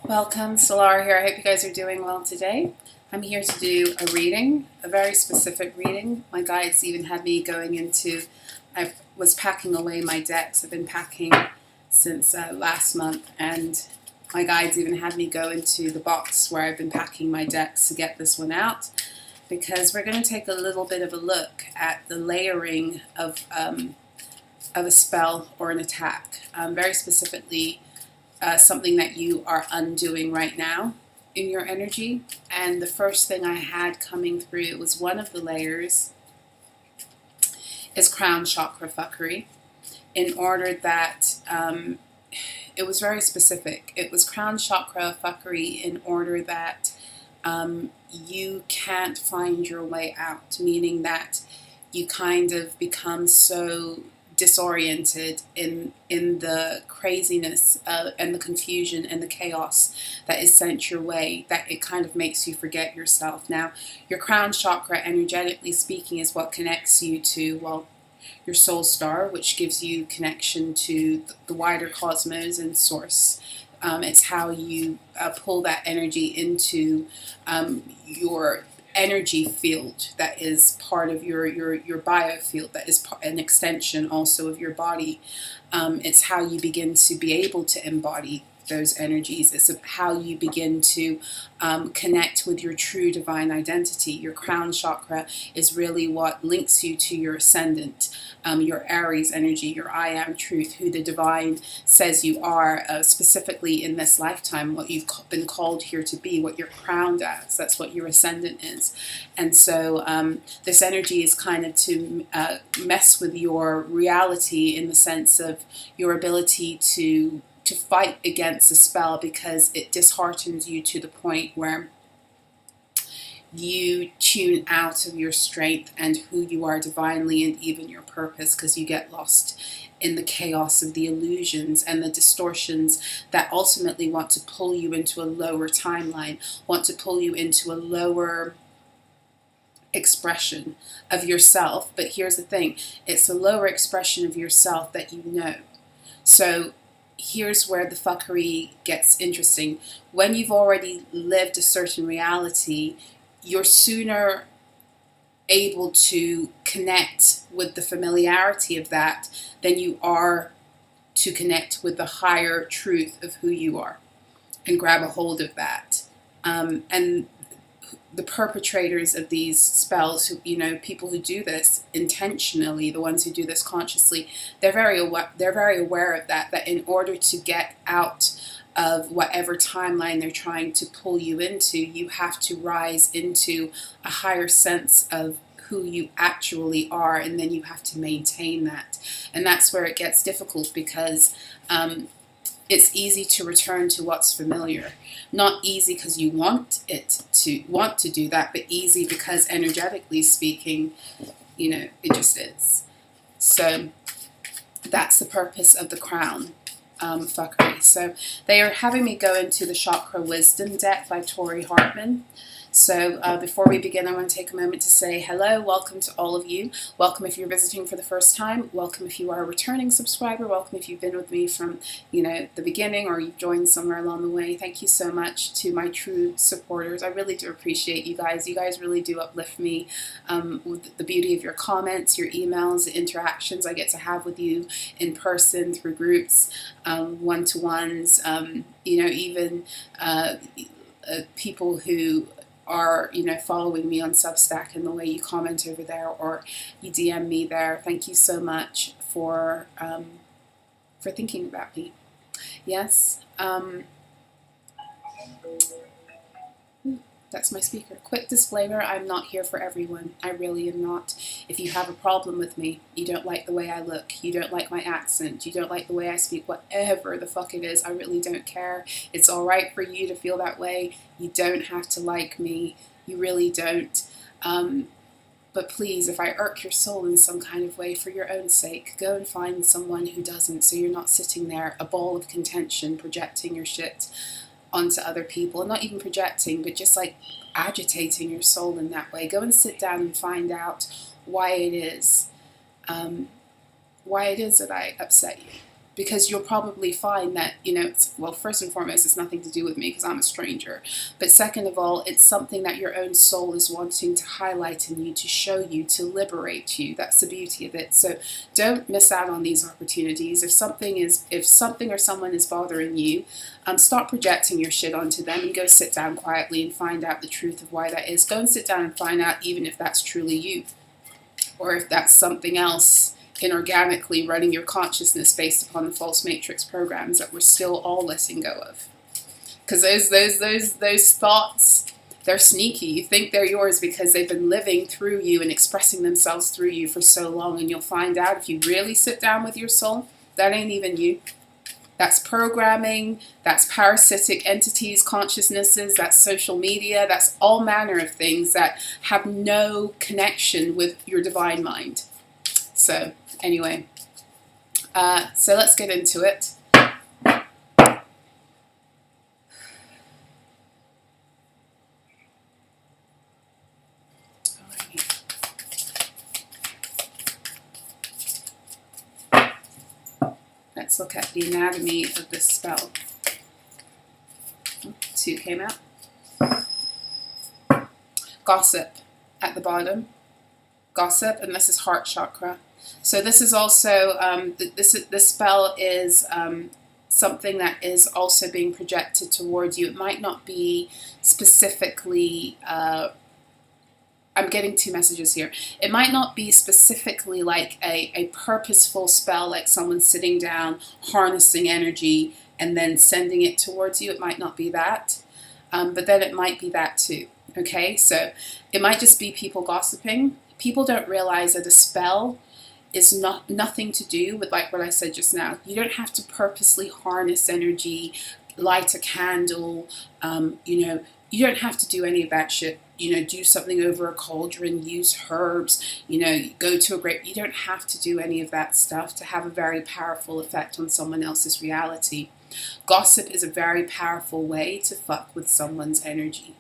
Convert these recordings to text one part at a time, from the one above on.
Welcome, Solarah here. I hope you guys are doing well today. I'm here to do a reading, a very specific reading. My guides even had me going into, I was packing away my decks. I've been packing since last month, and my guides even had me go into the box where I've been packing my decks to get this one out, because we're going to take a little bit of a look at the layering of a spell or an attack, very specifically something that you are undoing right now in your energy. And the first thing I had coming through, it was one of the layers, is crown chakra fuckery, in order that it was very specific. It was crown chakra fuckery in order that you can't find your way out, meaning that you kind of become so disoriented in the craziness and the confusion and the chaos that is sent your way, that it kind of makes you forget yourself. Now, your crown chakra, energetically speaking, is what connects you to, well, your soul star, which gives you connection to the wider cosmos and source. It's how you pull that energy into your energy field that is part of your biofield, that is an extension also of your body. It's how you begin to be able to embody those energies. It's how you begin to connect with your true divine identity. Your crown chakra is really what links you to your ascendant, your Aries energy, your I am truth, who the divine says you are, specifically in this lifetime, what you've been called here to be, what you're crowned as. That's what your ascendant is. And so this energy is kind of to mess with your reality, in the sense of your ability to fight against a spell, because it disheartens you to the point where you tune out of your strength and who you are divinely, and even your purpose, because you get lost in the chaos of the illusions and the distortions that ultimately want to pull you into a lower timeline, want to pull you into a lower expression of yourself. But here's the thing, it's a lower expression of yourself that you know. So here's where the fuckery gets interesting. When you've already lived a certain reality, you're sooner able to connect with the familiarity of that than you are to connect with the higher truth of who you are and grab a hold of that. And the perpetrators of these spells, who, people who do this intentionally, the ones who do this consciously, they're very aware of that in order to get out of whatever timeline they're trying to pull you into, you have to rise into a higher sense of who you actually are, and then you have to maintain that. And that's where it gets difficult, because it's easy to return to what's familiar. Not easy because you want to do that, but easy because, energetically speaking, it just is. So that's the purpose of the crown fuckery. So they are having me go into the Chakra Wisdom deck by Tori Hartman. So before we begin, I want to take a moment to say hello, welcome to all of you. Welcome if you're visiting for the first time. Welcome if you are a returning subscriber. Welcome if you've been with me from, the beginning, or you've joined somewhere along the way. Thank you so much to my true supporters. I really do appreciate you guys. You guys really do uplift me with the beauty of your comments, your emails, the interactions I get to have with you in person, through groups, one-to-ones, even people who are following me on SUBSTACK, and the way you comment over there or you DM me there. Thank you so much for thinking about me. Yes. That's my speaker. Quick disclaimer, I'm not here for everyone. I really am not. If you have a problem with me, you don't like the way I look, you don't like my accent, you don't like the way I speak, whatever the fuck it is, I really don't care. It's alright for you to feel that way. You don't have to like me. You really don't. But please, if I irk your soul in some kind of way, for your own sake, go and find someone who doesn't, so you're not sitting there, a ball of contention, projecting your shit onto other people. And not even projecting, but just like agitating your soul in that way. Go and sit down and find out why it is that I upset you. because you'll probably find that, well, first and foremost, it's nothing to do with me because I'm a stranger. But second of all, it's something that your own soul is wanting to highlight in you, to show you, to liberate you. That's the beauty of it. So don't miss out on these opportunities. If something or someone is bothering you, stop projecting your shit onto them and go sit down quietly and find out the truth of why that is. Go and sit down and find out even if that's truly you, or if that's something else inorganically running your consciousness based upon the false matrix programs that we're still all letting go of. Because those thoughts, they're sneaky. You think they're yours because they've been living through you and expressing themselves through you for so long, and you'll find out if you really sit down with your soul, that ain't even you. That's programming, that's parasitic entities, consciousnesses, that's social media, that's all manner of things that have no connection with your divine mind. So anyway, so let's get into it. Let's look at the anatomy of this spell. 2 came out. Gossip at the bottom. Gossip, and this is heart chakra. So this is also, this spell is something that is also being projected towards you. It might not be specifically, I'm getting 2 messages here. It might not be specifically like a purposeful spell, like someone sitting down, harnessing energy, and then sending it towards you. It might not be that, but then it might be that too. Okay, so it might just be people gossiping. People don't realize that a spell is nothing to do with, like what I said just now. You don't have to purposely harness energy, light a candle, you don't have to do any of that shit. Do something over a cauldron, use herbs, go to a grave. You don't have to do any of that stuff to have a very powerful effect on someone else's reality. Gossip is a very powerful way to fuck with someone's energy.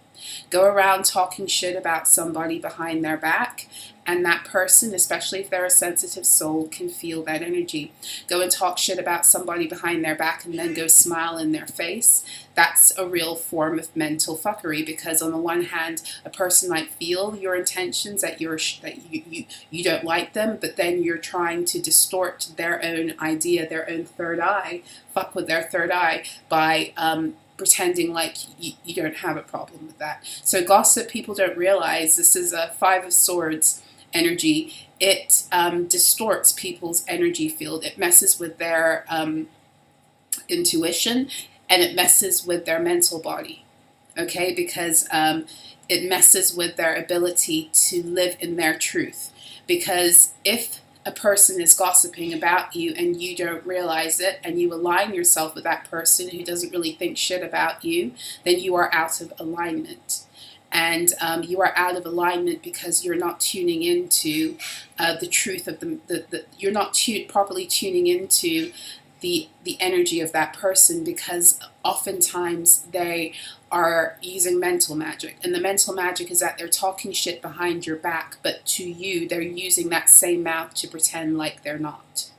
Go around talking shit about somebody behind their back, and that person, especially if they're a sensitive soul, can feel that energy. Go and talk shit about somebody behind their back and then go smile in their face. That's a real form of mental fuckery, because on the one hand, a person might feel your intentions, that you don't like them, but then you're trying to distort their own idea, their own third eye, fuck with their third eye by pretending like you don't have a problem with that. So gossip, people don't realize, this is a 5 of Swords energy. It distorts people's energy field. It messes with their intuition, and it messes with their mental body. Okay, because it messes with their ability to live in their truth. Because if a person is gossiping about you and you don't realize it, and you align yourself with that person who doesn't really think shit about you, then you are out of alignment. And you are out of alignment because you're not tuning into the truth of you're not properly tuning into the energy of that person, because oftentimes they are using mental magic, and the mental magic is that they're talking shit behind your back, but to you they're using that same mouth to pretend like they're not.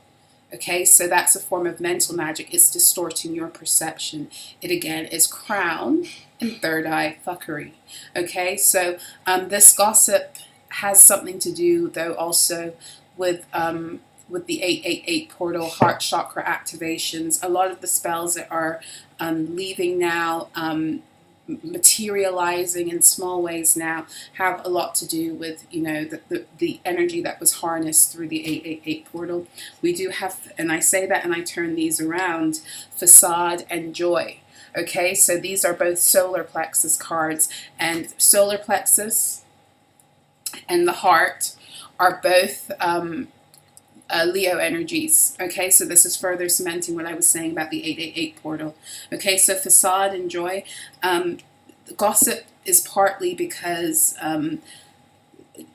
Okay, so that's a form of mental magic. It's distorting your perception. It again is crown and third eye fuckery. Okay, so this gossip has something to do though also with the 888 portal, heart chakra activations. A lot of the spells that are leaving now, materializing in small ways now, have a lot to do with, the energy that was harnessed through the 888 portal. We do have, and I say that and I turn these around, facade and joy. Okay, so these are both solar plexus cards, and solar plexus and the heart are both Leo energies. Okay, so this is further cementing what I was saying about the 888 portal. Okay, so facade and joy. Gossip is partly because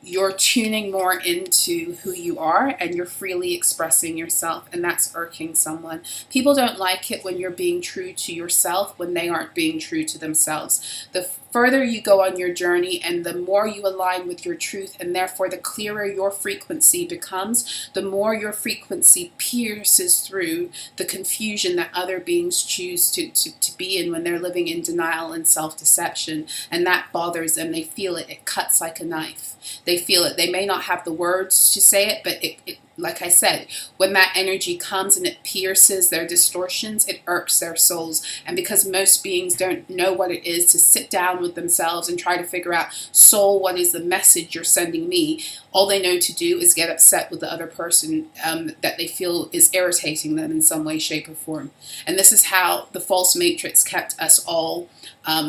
you're tuning more into who you are and you're freely expressing yourself, and that's irking someone. People don't like it when you're being true to yourself when they aren't being true to themselves. The further you go on your journey and the more you align with your truth, and therefore the clearer your frequency becomes, the more your frequency pierces through the confusion that other beings choose to be in when they're living in denial and self-deception, and that bothers them. They feel it. It cuts like a knife. They feel it. They may not have the words to say it, but it, like I said, when that energy comes and it pierces their distortions, it irks their souls. And because most beings don't know what it is to sit down with themselves and try to figure out, soul, what is the message you're sending me? All they know to do is get upset with the other person that they feel is irritating them in some way, shape, or form. And this is how the false matrix kept us all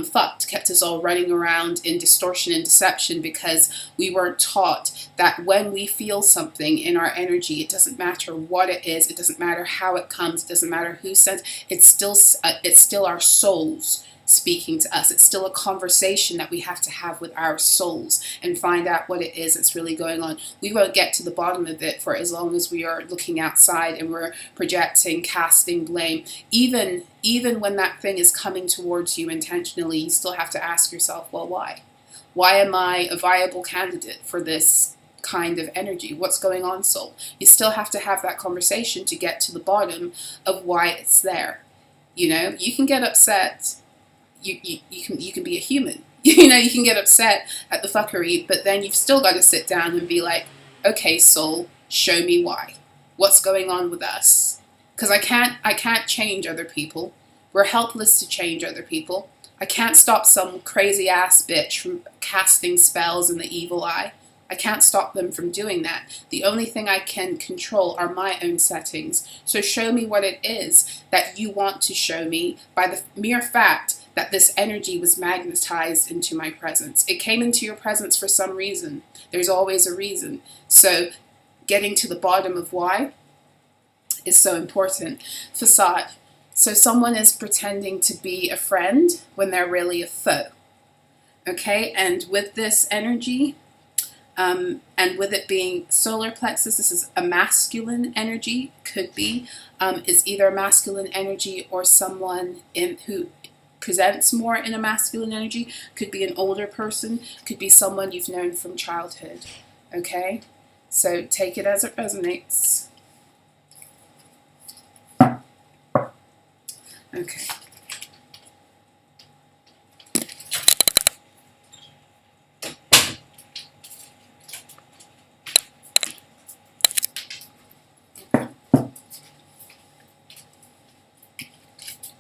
fucked, kept us all running around in distortion and deception, because we weren't taught that when we feel something in our energy, it doesn't matter what it is, it doesn't matter how it comes, it doesn't matter who sends, it's still our souls speaking to us. It's still a conversation that we have to have with our souls and find out what it is that's really going on. We won't get to the bottom of it for as long as we are looking outside and we're projecting, casting blame. Even when that thing is coming towards you intentionally, you still have to ask yourself, well, why? Why am I a viable candidate for this kind of energy? What's going on, soul? You still have to have that conversation to get to the bottom of why it's there. You know, you can get upset. You can be a human. You know, you can get upset at the fuckery, but then you've still got to sit down and be like, okay, soul, show me why. What's going on with us? Because I can't change other people. We're helpless to change other people. I can't stop some crazy ass bitch from casting spells in the evil eye. I can't stop them from doing that. The only thing I can control are my own settings. So show me what it is that you want to show me by the mere fact that this energy was magnetized into my presence. It came into your presence for some reason. There's always a reason. So getting to the bottom of why is so important. Facade. So someone is pretending to be a friend when they're really a foe. Okay, and with this energy, and with it being solar plexus, this is a masculine energy, could be. It's either a masculine energy or someone who presents more in a masculine energy. Could be an older person, could be someone you've known from childhood. Okay, so take it as it resonates. Okay.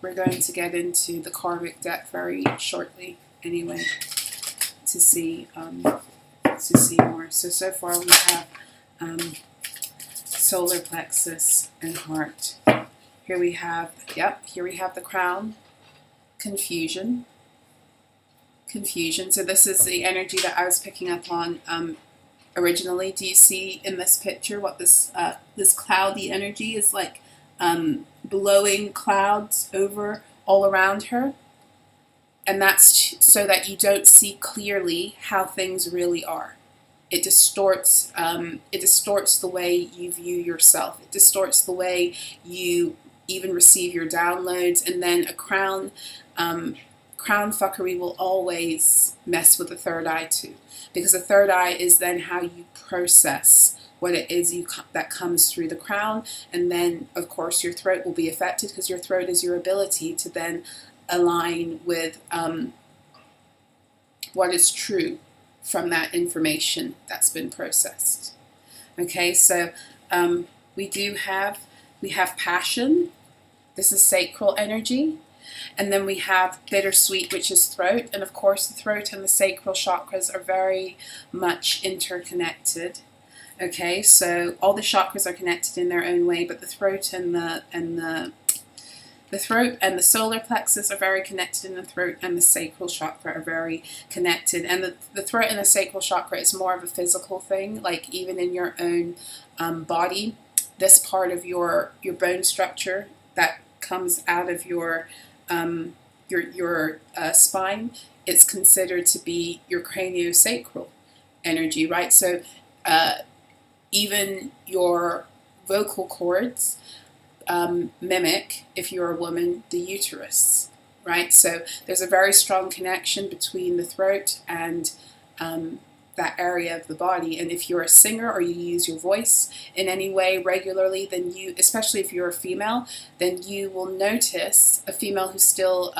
We're going to get into the karmic deck very shortly anyway to see more. So far we have solar plexus and heart. Here we have, here we have the crown, confusion. So this is the energy that I was picking up on originally. Do you see in this picture what this cloudy energy is like? Blowing clouds over all around her, and that's so that you don't see clearly how things really are. It distorts the way you view yourself. It distorts the way you even receive your downloads. And then a crown fuckery will always mess with the third eye too, because the third eye is then how you process what it is that comes through the crown. And then of course your throat will be affected, because your throat is your ability to then align with what is true from that information that's been processed. Okay, so we have passion. This is sacral energy. And then we have bittersweet, which is throat. And of course the throat and the sacral chakras are very much interconnected. Okay, so all the chakras are connected in their own way, but the throat and the throat and the solar plexus are very connected, and the throat and the sacral chakra are very connected. And the throat and the sacral chakra is more of a physical thing, like even in your own body. This part of your bone structure that comes out of your spine, it's considered to be your craniosacral. energy, right? So even your vocal cords mimic, if you're a woman, the uterus, right? So there's a very strong connection between the throat and that area of the body. And if you're a singer or you use your voice in any way regularly, then you, especially if you're a female, then you will notice, a female who's still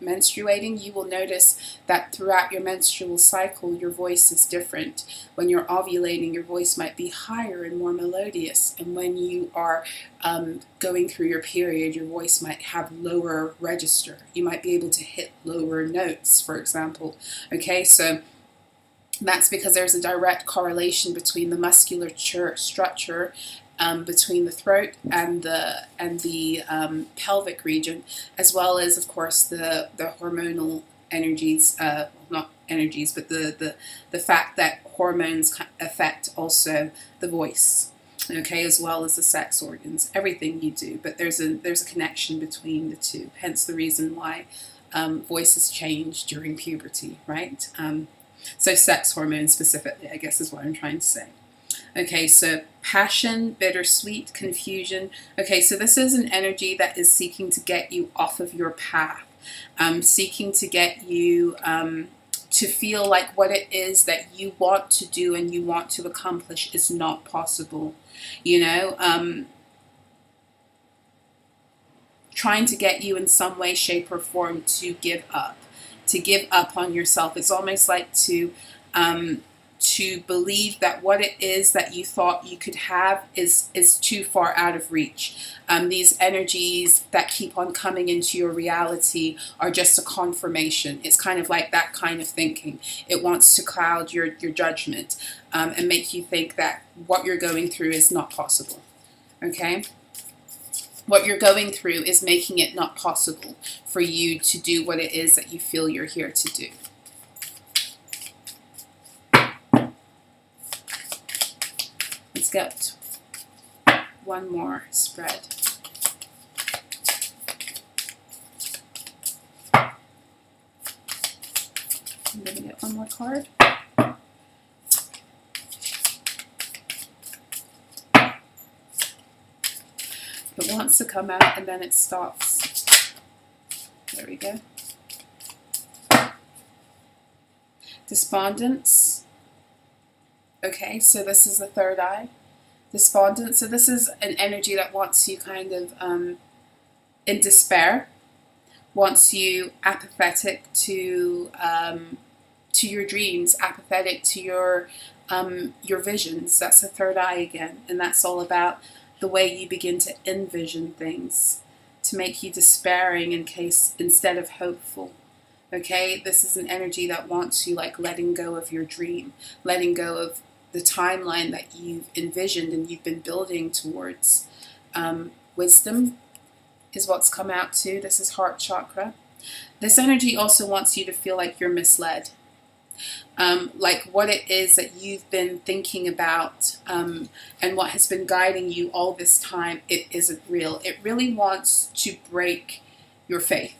menstruating, you will notice that throughout your menstrual cycle, your voice is different. When you're ovulating, your voice might be higher and more melodious. And when you are going through your period, your voice might have lower register. You might be able to hit lower notes, for example. Okay, so that's because there's a direct correlation between the musculature structure between the throat and the pelvic region, as well as, of course, the hormonal energies, not energies, but the fact that hormones affect also the voice, okay, as well as the sex organs, everything you do. But there's a connection between the two. Hence the reason why voices change during puberty, right? So sex hormones specifically, I guess, is what I'm trying to say. Okay, so passion, bittersweet, confusion. Okay, so this is an energy that is seeking to get you off of your path, seeking to get you to feel like what it is that you want to do and you want to accomplish is not possible. You know, trying to get you in some way, shape, or form to give up. To give up on yourself. It's almost like to believe that what it is that you thought you could have is too far out of reach. These energies that keep on coming into your reality are just a confirmation. It's kind of like that kind of thinking. It wants to cloud your judgment and make you think that what you're going through is not possible. Okay? What you're going through is making it not possible for you to do what it is that you feel you're here to do. Let's get one more spread. I'm going to get one more card. It wants to come out and then it stops. There we go. Despondence. Okay, so this is the third eye. Despondent. So this is an energy that wants you kind of in despair, wants you apathetic to your dreams, apathetic to your visions. That's the third eye again, and that's all about the way you begin to envision things, to make you despairing instead of hopeful. Okay, this is an energy that wants you like letting go of your dream, letting go of the timeline that you've envisioned and you've been building towards. Wisdom is what's come out too. This is heart chakra. This energy also wants you to feel like you're misled. Like what it is that you've been thinking about and what has been guiding you all this time, it isn't real. It really wants to break your faith.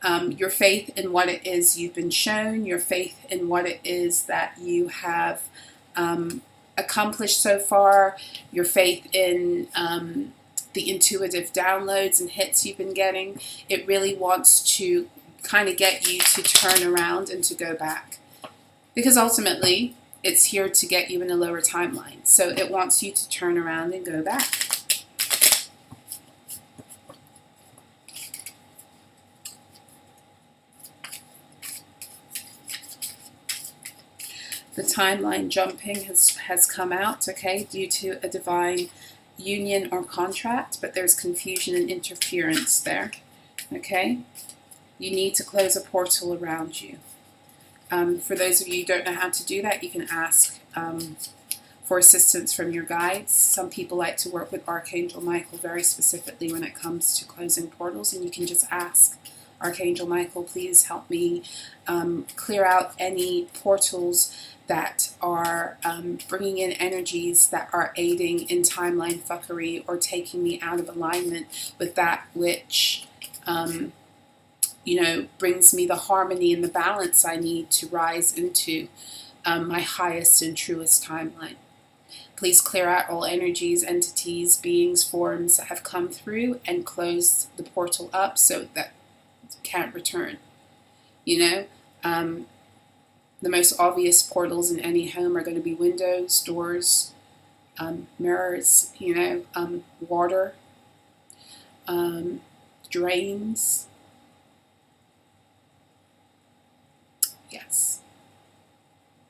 Your faith in what it is you've been shown, your faith in what it is that you have accomplished so far, your faith in the intuitive downloads and hits you've been getting. It really wants to kind of get you to turn around and to go back. Because ultimately, it's here to get you in a lower timeline. So it wants you to turn around and go back. The timeline jumping has come out, okay, due to a divine union or contract, but there's confusion and interference there, okay? You need to close a portal around you. For those of you who don't know how to do that, you can ask for assistance from your guides. Some people like to work with Archangel Michael very specifically when it comes to closing portals, and you can just ask Archangel Michael, please help me clear out any portals that are bringing in energies that are aiding in timeline fuckery or taking me out of alignment with that which brings me the harmony and the balance I need to rise into. my highest and truest timeline. Please clear out all energies, entities, beings, forms that have come through and close the portal up so that it can't return. You know, the most obvious portals in any home are going to be windows, doors, mirrors, you know, water, drains. Yes.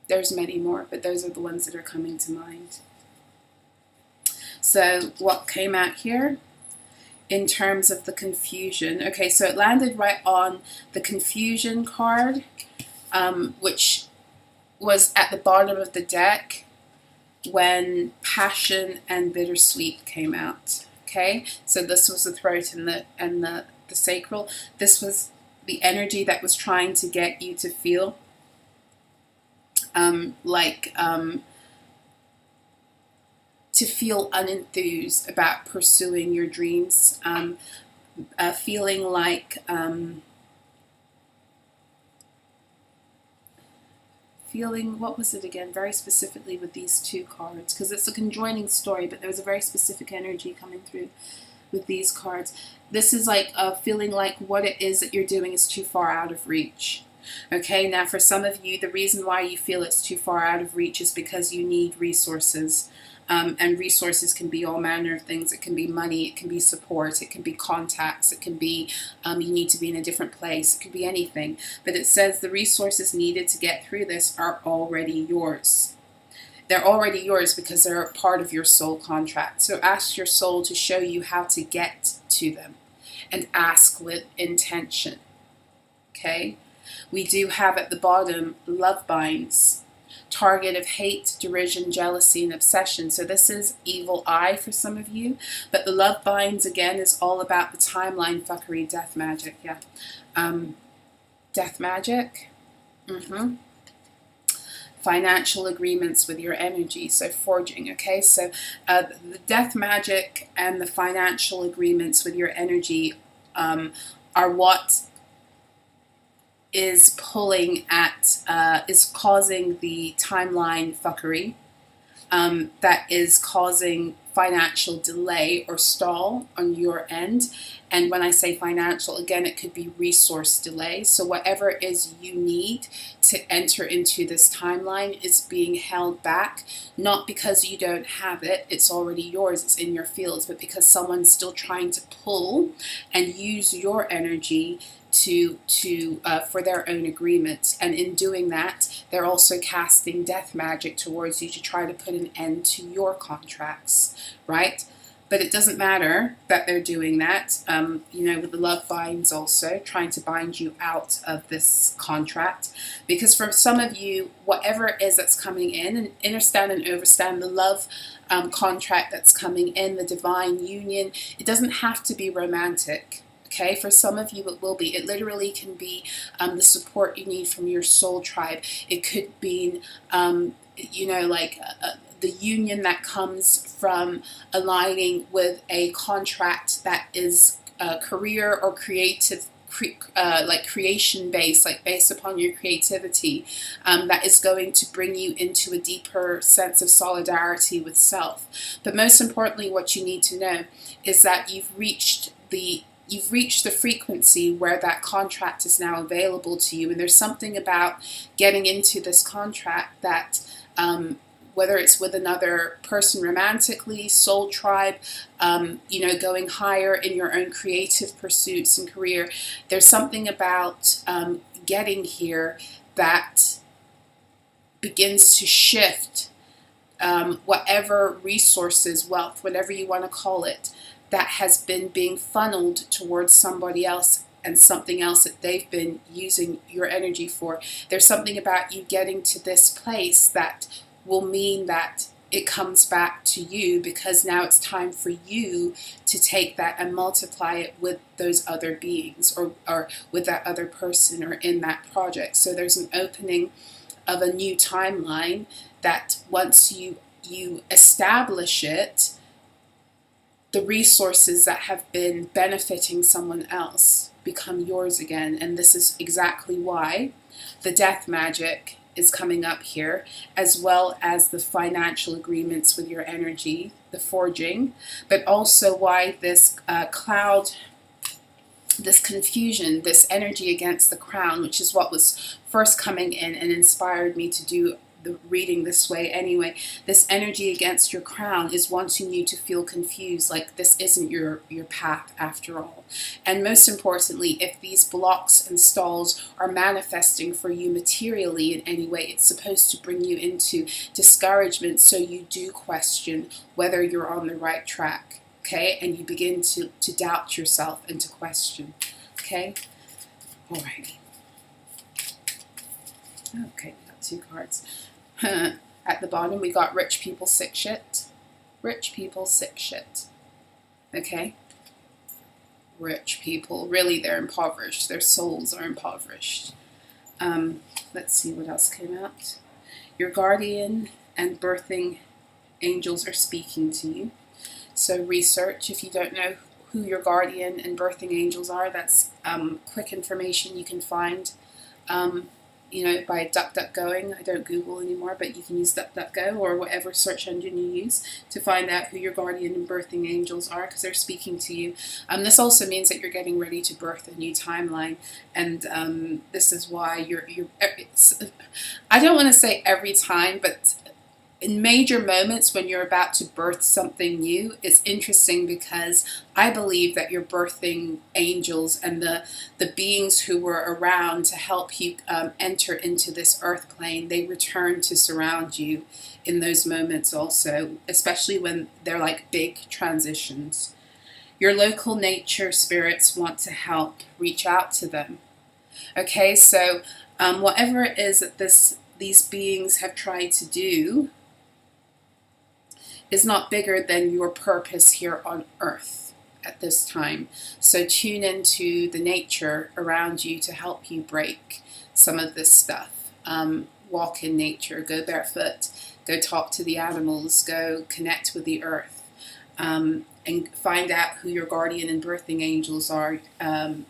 There's many more, but those are the ones that are coming to mind. So what came out here in terms of the confusion? Okay, so it landed right on the confusion card, which was at the bottom of the deck when passion and bittersweet came out. Okay, so this was the throat and the sacral. This was the energy that was trying to get you to feel to feel unenthused about pursuing your dreams, feeling like what was it again, very specifically with these two cards, because it's a conjoining story, but there was a very specific energy coming through with these cards. This is like feeling like what it is that you're doing is too far out of reach. Okay, now for some of you, the reason why you feel it's too far out of reach is because you need resources. And resources can be all manner of things. It can be money, it can be support, it can be contacts, it can be you need to be in a different place, it could be anything. But it says the resources needed to get through this are already yours. They're already yours because they're a part of your soul contract. So ask your soul to show you how to get to them, and ask with intention. Okay? We do have at the bottom love binds. Target of hate, derision, jealousy, and obsession. So this is evil eye for some of you. But the love binds, again, is all about the timeline fuckery, death magic. Yeah. Death magic. Financial agreements with your energy. So forging. Okay. So the death magic and the financial agreements with your energy are what is pulling at, is causing the timeline fuckery, that is causing financial delay or stall on your end. And when I say financial, again, it could be resource delay. So whatever it is you need to enter into this timeline is being held back, not because you don't have it, it's already yours, it's in your fields, but because someone's still trying to pull and use your energy for their own agreements. And in doing that, they're also casting death magic towards you to try to put an end to your contracts, right? But it doesn't matter that they're doing that. You know, with the love binds also, trying to bind you out of this contract. Because for some of you, whatever it is that's coming in, and understand and overstand the love contract that's coming in, the divine union, it doesn't have to be romantic. Okay, for some of you it will be. It literally can be the support you need from your soul tribe. It could be, you know, like the union that comes from aligning with a contract that is career or creative, like creation based, like based upon your creativity, that is going to bring you into a deeper sense of solidarity with self. But most importantly, what you need to know is that you've reached the frequency where that contract is now available to you. And there's something about getting into this contract that, whether it's with another person romantically, soul tribe, you know, going higher in your own creative pursuits and career, there's something about getting here that begins to shift whatever resources, wealth, whatever you want to call it, that has been being funneled towards somebody else and something else that they've been using your energy for. There's something about you getting to this place that will mean that it comes back to you, because now it's time for you to take that and multiply it with those other beings, or with that other person, or in that project. So there's an opening of a new timeline that once you establish it, the resources that have been benefiting someone else become yours again. And this is exactly why the death magic is coming up here, as well as the financial agreements with your energy, the forging, but also why this cloud, this confusion, this energy against the crown, which is what was first coming in and inspired me to do the reading this way anyway. This energy against your crown is wanting you to feel confused, like this isn't your path after all. And most importantly, if these blocks and stalls are manifesting for you materially in any way, it's supposed to bring you into discouragement, so you do question whether you're on the right track. Okay, and you begin to doubt yourself and to question. Okay, alrighty. Okay, we got 2 cards. At the bottom, we got rich people sick shit. Rich people sick shit. Okay, rich people, really, they're impoverished. Their souls are impoverished. Let's see what else came out. Your guardian and birthing angels are speaking to you. So research, if you don't know who your guardian and birthing angels are, that's quick information you can find, you know, by DuckDuckGoing. I don't Google anymore, but you can use DuckDuckGo or whatever search engine you use to find out who your guardian and birthing angels are, because they're speaking to you. This also means that you're getting ready to birth a new timeline, and this is why you're I don't want to say every time, but in major moments when you're about to birth something new, it's interesting because I believe that your birthing angels and the beings who were around to help you enter into this earth plane, they return to surround you in those moments also, especially when they're like big transitions. Your local nature spirits want to help, reach out to them. Okay, so whatever it is that these beings have tried to do is not bigger than your purpose here on earth at this time. So tune into the nature around you to help you break some of this stuff. Walk in nature, go barefoot, go talk to the animals, go connect with the earth, and find out who your guardian and birthing angels are, and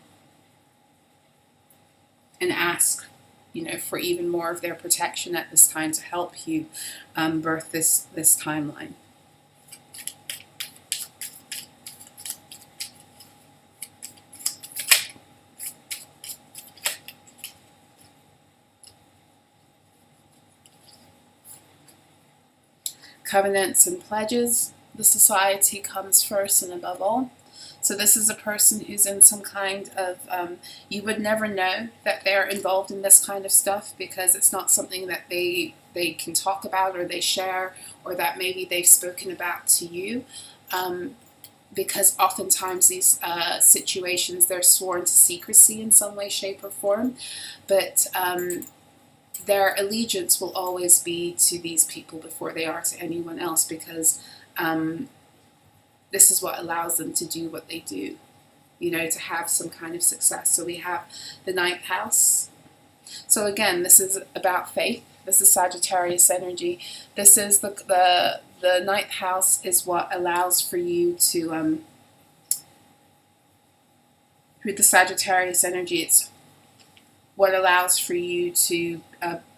ask, you know, for even more of their protection at this time to help you birth this timeline. Covenants and pledges. The society comes first and above all. So this is a person who's in some kind of, you would never know that they're involved in this kind of stuff because it's not something that they can talk about or they share, or that maybe they've spoken about to you. Because oftentimes these situations, they're sworn to secrecy in some way, shape, or form. But their allegiance will always be to these people before they are to anyone else, because this is what allows them to do what they do, you know, to have some kind of success. So we have the 9th house. So again, this is about faith. This is Sagittarius energy. This is the 9th house is what allows for you to, with the Sagittarius energy, it's what allows for you to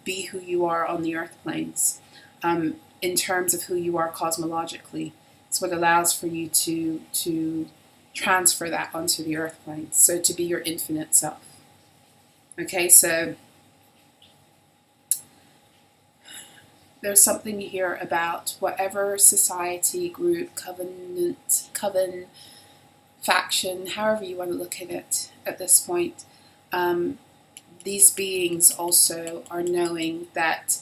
be who you are on the earth planes, in terms of who you are cosmologically. It's what allows for you to transfer that onto the earth planes, so to be your infinite self. Okay, so there's something here about whatever society, group, coven, faction, however you want to look at it at this point. These beings also are knowing that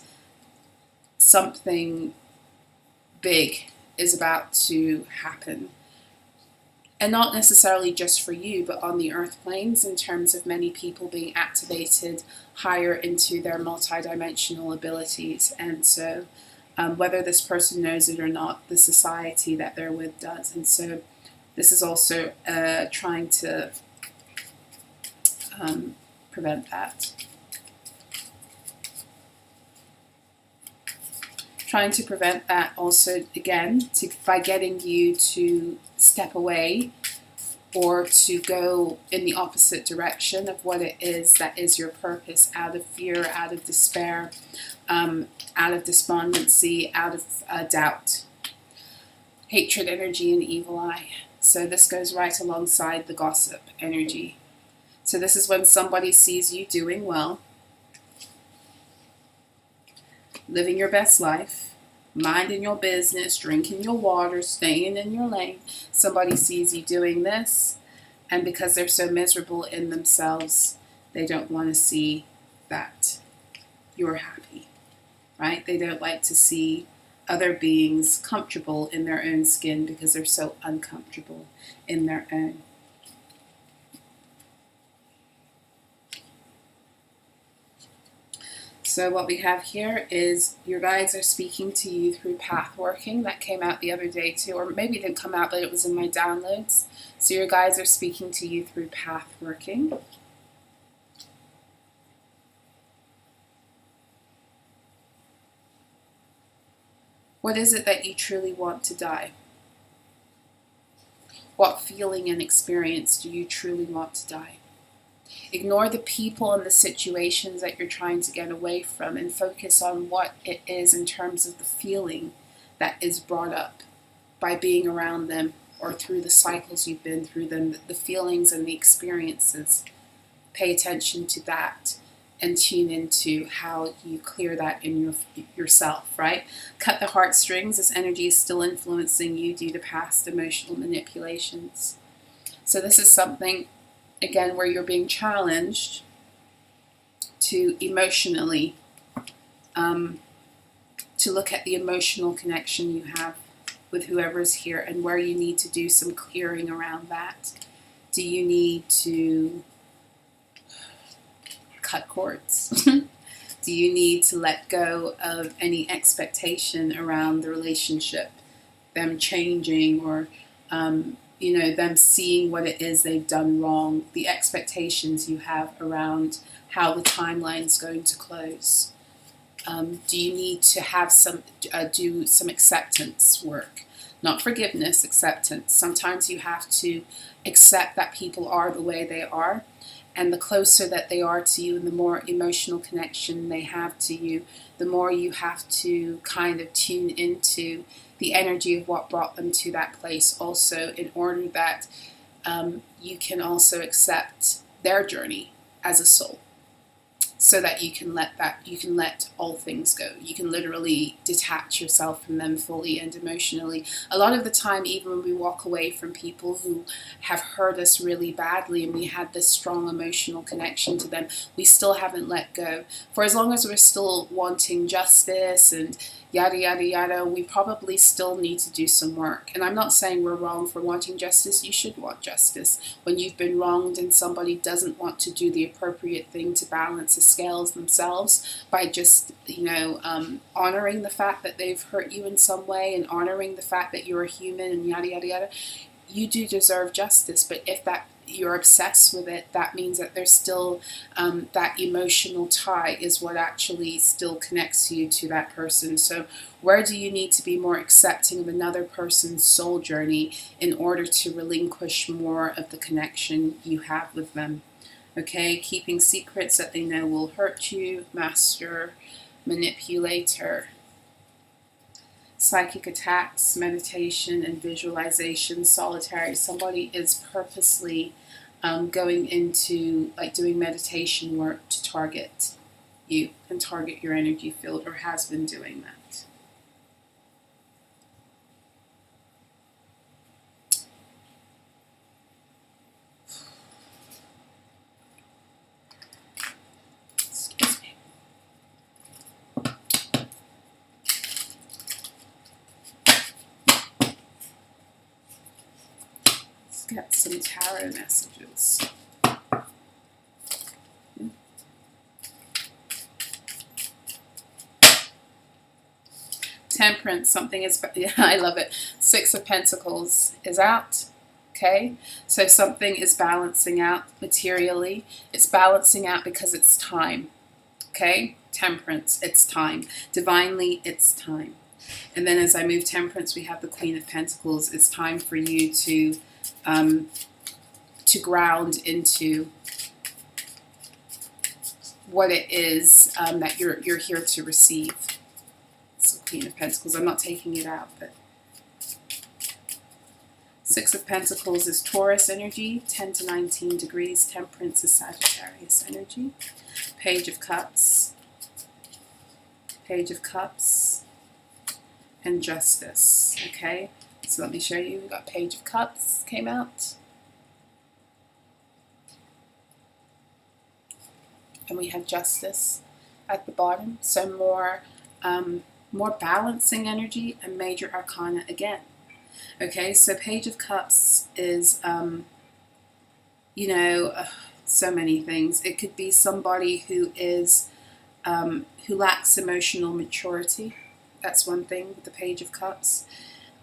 something big is about to happen. And not necessarily just for you, but on the earth planes, in terms of many people being activated higher into their multidimensional abilities. And so whether this person knows it or not, the society that they're with does. And so this is also trying to prevent that. Trying to prevent that also, again, by getting you to step away or to go in the opposite direction of what it is that is your purpose, out of fear, out of despair, out of despondency, out of doubt, hatred energy, and evil eye. So this goes right alongside the gossip energy. So this is when somebody sees you doing well, living your best life, minding your business, drinking your water, staying in your lane. Somebody sees you doing this, and because they're so miserable in themselves, they don't want to see that you're happy, right? They don't like to see other beings comfortable in their own skin because they're so uncomfortable in their own. So what we have here is your guides are speaking to you through path working. That came out the other day too, or maybe it didn't come out, but it was in my downloads. So your guides are speaking to you through path working. What is it that you truly want to die? What feeling and experience do you truly want to die? Ignore the people and the situations that you're trying to get away from and focus on what it is in terms of the feeling that is brought up by being around them or through the cycles you've been through them, the feelings and the experiences. Pay attention to that and tune into how you clear that in yourself, right? Cut the heartstrings. This energy is still influencing you due to past emotional manipulations. So this is something, again, where you're being challenged to emotionally, to look at the emotional connection you have with whoever's here and where you need to do some clearing around that. Do you need to cut cords? Do you need to let go of any expectation around the relationship, them changing, or them seeing what it is they've done wrong, the expectations you have around how the timeline is going to close? Do you need to have do some acceptance work? Not forgiveness, acceptance. Sometimes you have to accept that people are the way they are, and the closer that they are to you and the more emotional connection they have to you, the more you have to kind of tune into the energy of what brought them to that place also, in order that you can also accept their journey as a soul, so that you can let all things go. You can literally detach yourself from them fully and emotionally. A lot of the time, even when we walk away from people who have hurt us really badly and we had this strong emotional connection to them, we still haven't let go. For as long as we're still wanting justice and yada, yada, yada, we probably still need to do some work. And I'm not saying we're wrong for wanting justice. You should want justice. When you've been wronged and somebody doesn't want to do the appropriate thing to balance the scales themselves by just, honoring the fact that they've hurt you in some way and honoring the fact that you're a human and yada, yada, yada, you do deserve justice. But if that you're obsessed with it, that means that there's still that emotional tie is what actually still connects you to that person. So where do you need to be more accepting of another person's soul journey in order to relinquish more of the connection you have with them? Okay, keeping secrets that they know will hurt you, master, manipulator. Psychic attacks, meditation and visualization, solitary. Somebody is purposely going into doing meditation work to target you and target your energy field, or has been doing that. Get some tarot messages. Temperance, something is, yeah, I love it. 6 of Pentacles is out. Okay, so something is balancing out materially. It's balancing out because it's time. Okay, Temperance, it's time. Divinely, it's time. And then as I move Temperance, we have the Queen of Pentacles. It's time for you to to ground into what it is that you're here to receive. So Queen of Pentacles, I'm not taking it out, but Six of Pentacles is Taurus energy, 10 to 19 degrees. Temperance is Sagittarius energy. Page of Cups, Page of Cups, and Justice. Okay, so let me show you. We got Page of Cups came out. And we have Justice at the bottom. So more balancing energy, and Major Arcana again. Okay, so Page of Cups is, you know, so many things. It could be somebody who is, who lacks emotional maturity. That's one thing with the Page of Cups.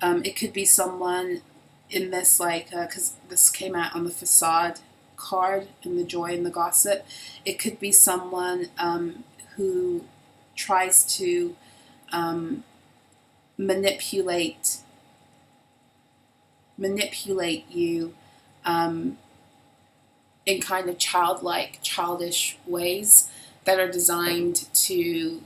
It could be someone in this, like, because this came out on the Facade card in the Joy and the Gossip. It could be someone who tries to manipulate you in kind of childish ways that are designed to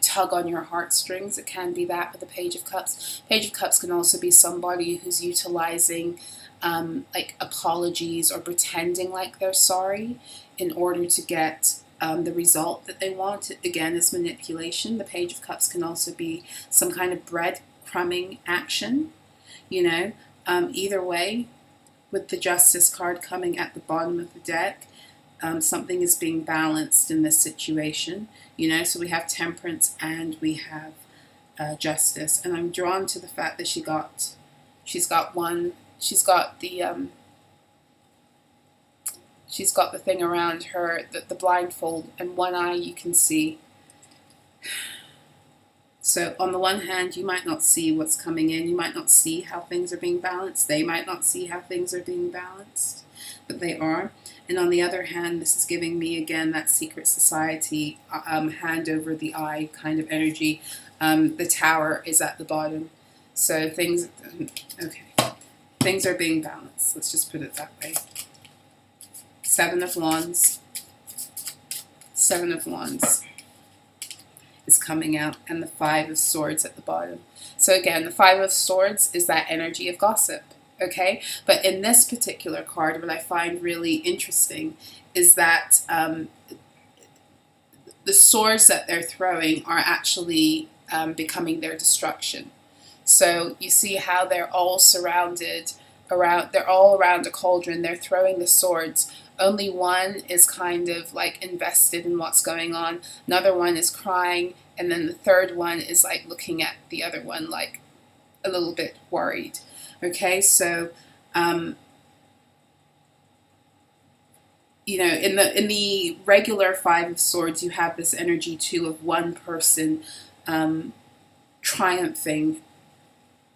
tug on your heartstrings. It can be that with the Page of Cups. Page of Cups can also be somebody who's utilizing like apologies or pretending like they're sorry in order to get the result that they want. Again, is manipulation. The Page of Cups can also be some kind of breadcrumbing action, you know. Either way, with the Justice card coming at the bottom of the deck, something is being balanced in this situation, you know. So we have Temperance and we have Justice, and I'm drawn to the fact that she's got the thing around her, the blindfold, and one eye you can see. So on the one hand, you might not see what's coming in. You might not see how things are being balanced. They might not see how things are being balanced, but they are. And on the other hand, this is giving me, again, that secret society, hand over the eye kind of energy. The Tower is at the bottom. So things, okay, things are being balanced. Let's just put it that way. Seven of Wands. Seven of Wands is coming out, and the Five of Swords at the bottom. So again, the Five of Swords is that energy of gossip, okay? But in this particular card, what I find really interesting is that the swords that they're throwing are actually becoming their destruction. So you see how they're all surrounded around, they're all around a cauldron, they're throwing the swords. Only one is kind of like invested in what's going on. Another one is crying. And then the third one is like looking at the other one like a little bit worried. Okay, so, you know, in the regular Five of Swords, you have this energy too of one person triumphing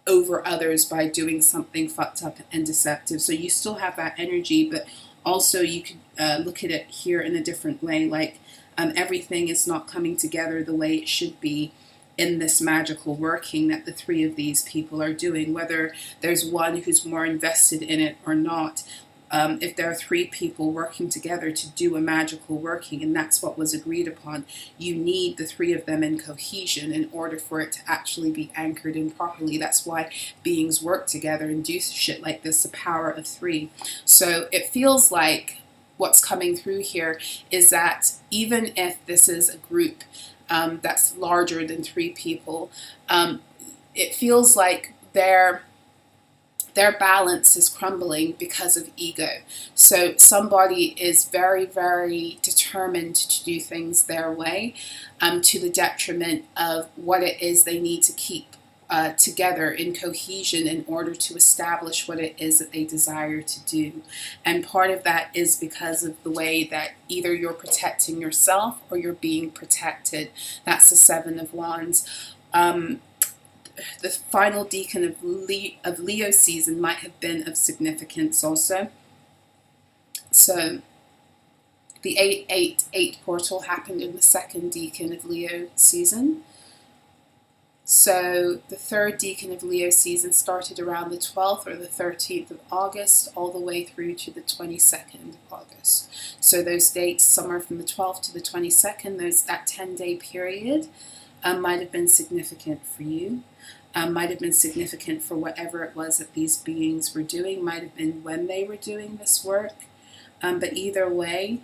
over others by doing something fucked up and deceptive. So you still have that energy, but also you could look at it here in a different way, like everything is not coming together the way it should be in this magical working that the three of these people are doing, whether there's one who's more invested in it or not. If there are three people working together to do a magical working, and that's what was agreed upon, you need the three of them in cohesion in order for it to actually be anchored in properly. That's why beings work together and do shit like this, the power of three. So it feels like what's coming through here is that even if this is a group that's larger than three people, it feels like their balance is crumbling because of ego. So somebody is very, very determined to do things their way, to the detriment of what it is they need to keep together in cohesion in order to establish what it is that they desire to do. And part of that is because of the way that either you're protecting yourself or you're being protected. That's the Seven of Wands. The final decan of Leo season might have been of significance also. So the 888 portal happened in the second decan of Leo season. So the third decan of Leo season started around the 12th or the 13th of August, all the way through to the 22nd of August. So those dates, somewhere from the 12th to the 22nd, that 10-day period might have been significant for you. Might have been significant for whatever it was that these beings were doing, might have been when they were doing this work. But either way,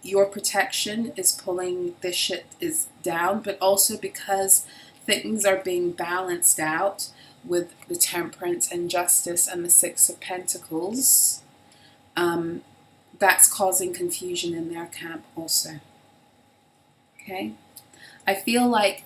your protection is pulling this shit is down, but also because things are being balanced out with the Temperance and Justice and the Six of Pentacles, that's causing confusion in their camp also. Okay? I feel like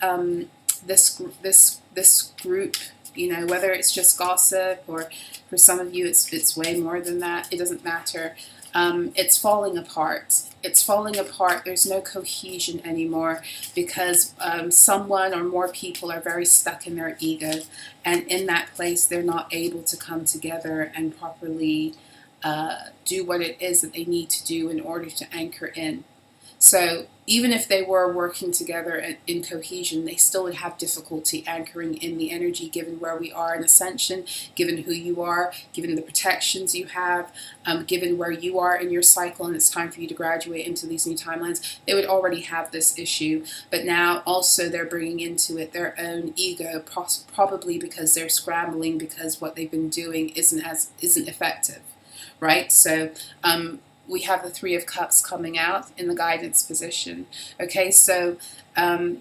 this group, you know, whether it's just gossip or for some of you it's way more than that, it doesn't matter. It's falling apart. It's falling apart. There's no cohesion anymore because someone or more people are very stuck in their ego, and in that place they're not able to come together and properly do what it is that they need to do in order to anchor in. So even if they were working together in cohesion, they still would have difficulty anchoring in the energy, given where we are in ascension, given who you are, given the protections you have, given where you are in your cycle and it's time for you to graduate into these new timelines. They would already have this issue, but now also they're bringing into it their own ego, probably because they're scrambling because what they've been doing isn't effective, right? So we have the Three of Cups coming out in the guidance position. Okay, so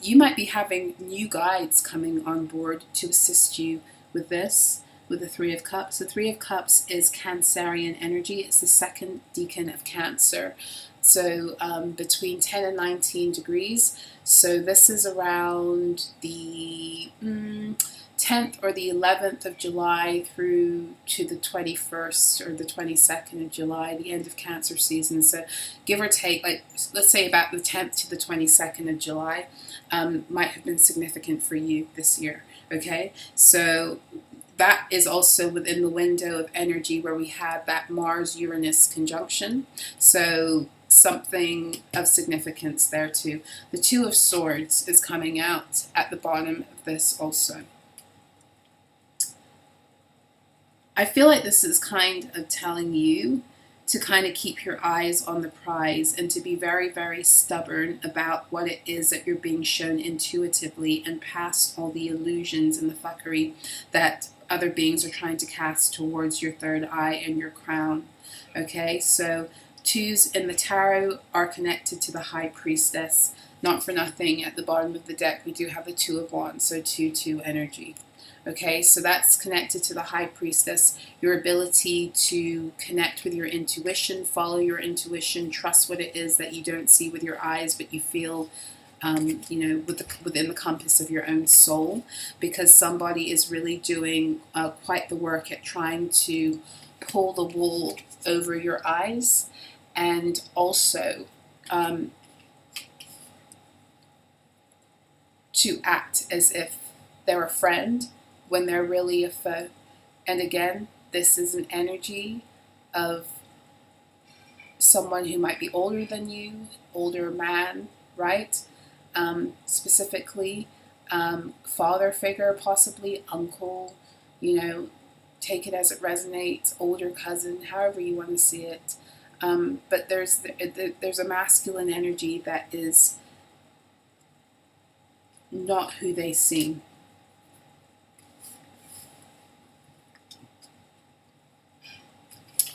you might be having new guides coming on board to assist you with this, with the Three of Cups. The Three of Cups is Cancerian energy. It's the second decan of Cancer. So between 10 and 19 degrees. So this is around the 10th or the 11th of July through to the 21st or the 22nd of July, the end of Cancer season. So give or take, like let's say about the 10th to the 22nd of July might have been significant for you this year. Okay, so that is also within the window of energy where we have that Mars-Uranus conjunction. So something of significance there too. The Two of Swords is coming out at the bottom of this also. I feel like this is kind of telling you to kind of keep your eyes on the prize and to be very, very stubborn about what it is that you're being shown intuitively and past all the illusions and the fuckery that other beings are trying to cast towards your third eye and your crown. Okay, so twos in the tarot are connected to the High Priestess. Not for nothing, at the bottom of the deck we do have the Two of Wands, so 2-2 energy. Okay, so that's connected to the High Priestess, your ability to connect with your intuition, follow your intuition, trust what it is that you don't see with your eyes, but you feel, you know, within the compass of your own soul, because somebody is really doing quite the work at trying to pull the wool over your eyes, and also to act as if they're a friend when they're really a foe. And again, this is an energy of someone who might be older than you, older man, right? Specifically, father figure, possibly uncle, you know, take it as it resonates, older cousin, however you want to see it. But there's a masculine energy that is not who they seem.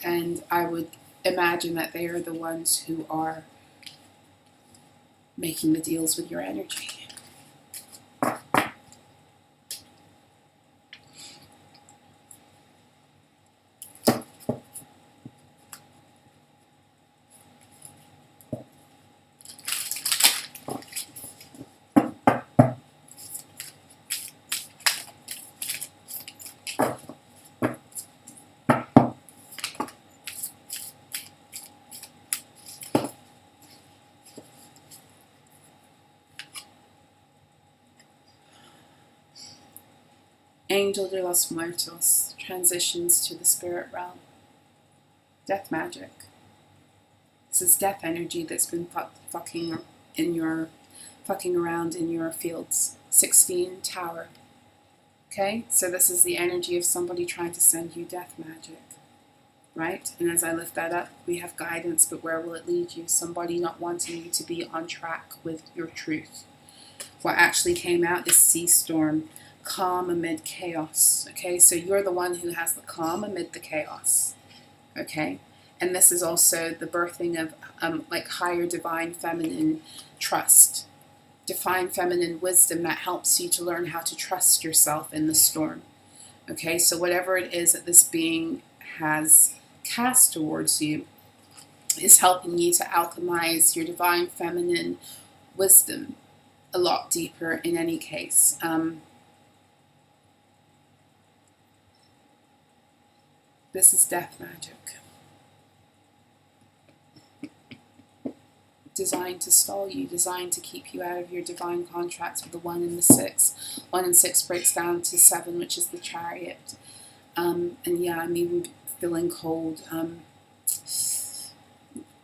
And I would imagine that they are the ones who are making the deals with your energy. Angel de los Muertos transitions to the spirit realm. Death magic. This is death energy that's been fucking around in your fields. 16 Tower. Okay, so this is the energy of somebody trying to send you death magic, right? And as I lift that up, we have guidance, but where will it lead you? Somebody not wanting you to be on track with your truth. What actually came out is sea storm, calm amid chaos. Okay, so you're the one who has the calm amid the chaos. Okay, and this is also the birthing of like higher divine feminine trust, divine feminine wisdom that helps you to learn how to trust yourself in the storm. Okay, so whatever it is that this being has cast towards you is helping you to alchemize your divine feminine wisdom a lot deeper in any case. This is death magic. Designed to stall you, designed to keep you out of your divine contracts with the 1 and the 6. 1 and 6 breaks down to 7, which is the Chariot. And yeah, I'm even feeling cold.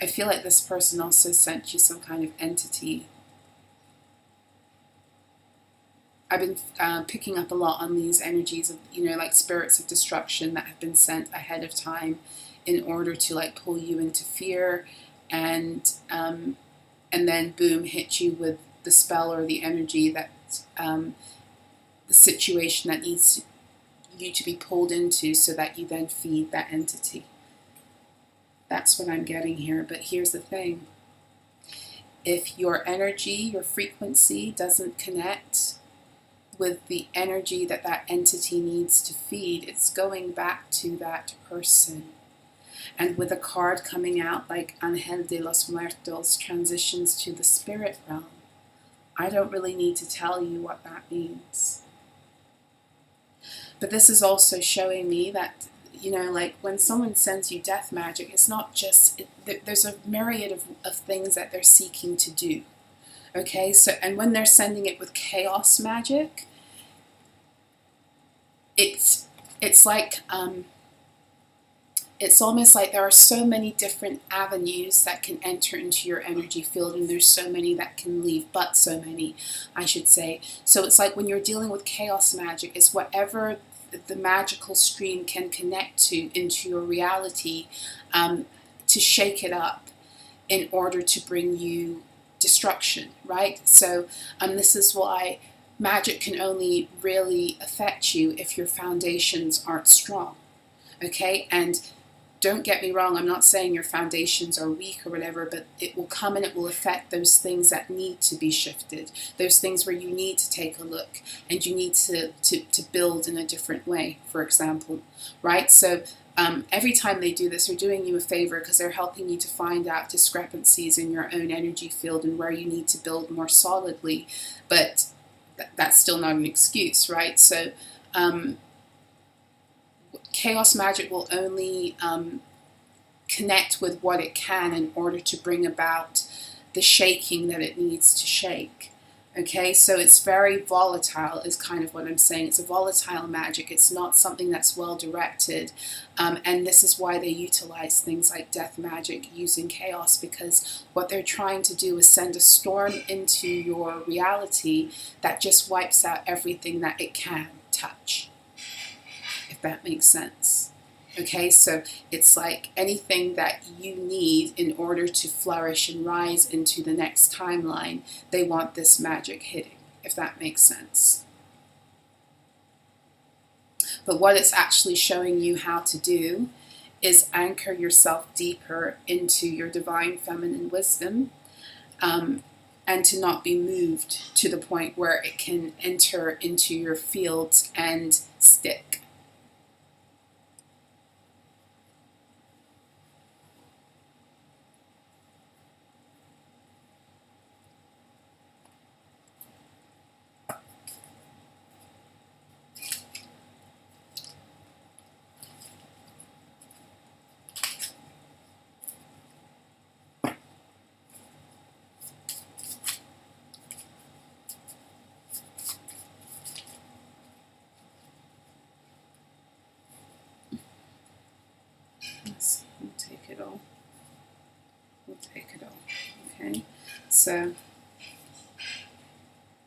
I feel like this person also sent you some kind of entity. I've been picking up a lot on these energies of, like spirits of destruction that have been sent ahead of time in order to like pull you into fear and then boom, hit you with the spell or the energy that the situation that needs you to be pulled into so that you then feed that entity. That's what I'm getting here. But here's the thing. If your energy, your frequency doesn't connect with the energy that that entity needs to feed, it's going back to that person. And with a card coming out like Angel de los Muertos, transitions to the spirit realm, I don't really need to tell you what that means. But this is also showing me that, like when someone sends you death magic, it's not just, there's a myriad of things that they're seeking to do. Okay, so, and when they're sending it with chaos magic, it's like, it's almost like there are so many different avenues that can enter into your energy field, and there's so many that can leave, but so many, I should say. So it's like when you're dealing with chaos magic, it's whatever the magical stream can connect to into your reality to shake it up in order to bring you destruction, right? So this is why magic can only really affect you if your foundations aren't strong, okay? And don't get me wrong, I'm not saying your foundations are weak or whatever, but it will come and it will affect those things that need to be shifted, those things where you need to take a look and you need to build in a different way, for example, right? So every time they do this, they're doing you a favor because they're helping you to find out discrepancies in your own energy field and where you need to build more solidly, but that's still not an excuse, right? So chaos magic will only connect with what it can in order to bring about the shaking that it needs to shake. Okay, so it's very volatile is kind of what I'm saying. It's a volatile magic. It's not something that's well directed. And this is why they utilize things like death magic using chaos, because what they're trying to do is send a storm into your reality that just wipes out everything that it can touch, if that makes sense. Okay, so it's like anything that you need in order to flourish and rise into the next timeline, they want this magic hitting, if that makes sense. But what it's actually showing you how to do is anchor yourself deeper into your divine feminine wisdom, and to not be moved to the point where it can enter into your fields and stick. We'll take it all. We'll take it all. Okay, so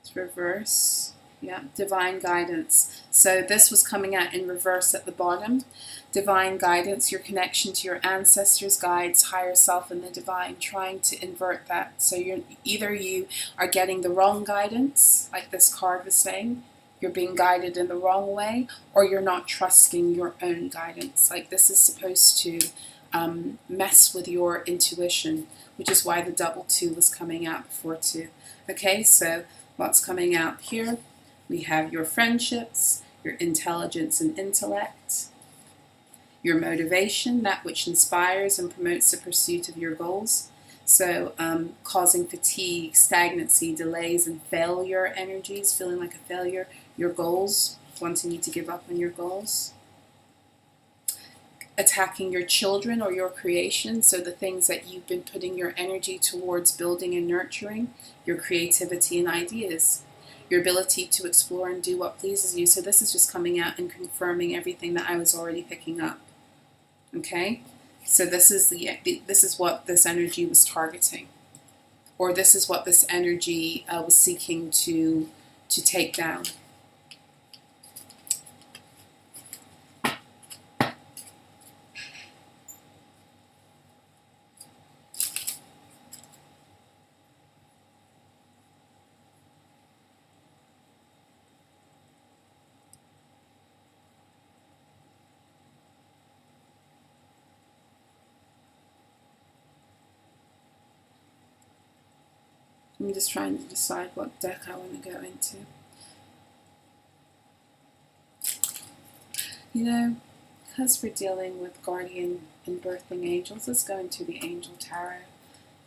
it's reverse. Yeah, divine guidance. So this was coming out in reverse at the bottom. Divine guidance, your connection to your ancestors, guides, higher self, and the divine, trying to invert that. So you are getting the wrong guidance, like this card was saying. You're being guided in the wrong way, or you're not trusting your own guidance. Like this is supposed to mess with your intuition, which is why the double 2 was coming out before 2. Okay, so what's coming out here? We have your friendships, your intelligence and intellect, your motivation, that which inspires and promotes the pursuit of your goals. So causing fatigue, stagnancy, delays, and failure energies, feeling like a failure. Your goals, wanting you to give up on your goals. Attacking your children or your creation, so the things that you've been putting your energy towards building and nurturing, your creativity and ideas. Your ability to explore and do what pleases you. So this is just coming out and confirming everything that I was already picking up. Okay? So this is what this energy was targeting. Or this is what this energy was seeking to take down. I'm just trying to decide what deck I want to go into. You know, because we're dealing with guardian and birthing angels, let's go into the Angel Tarot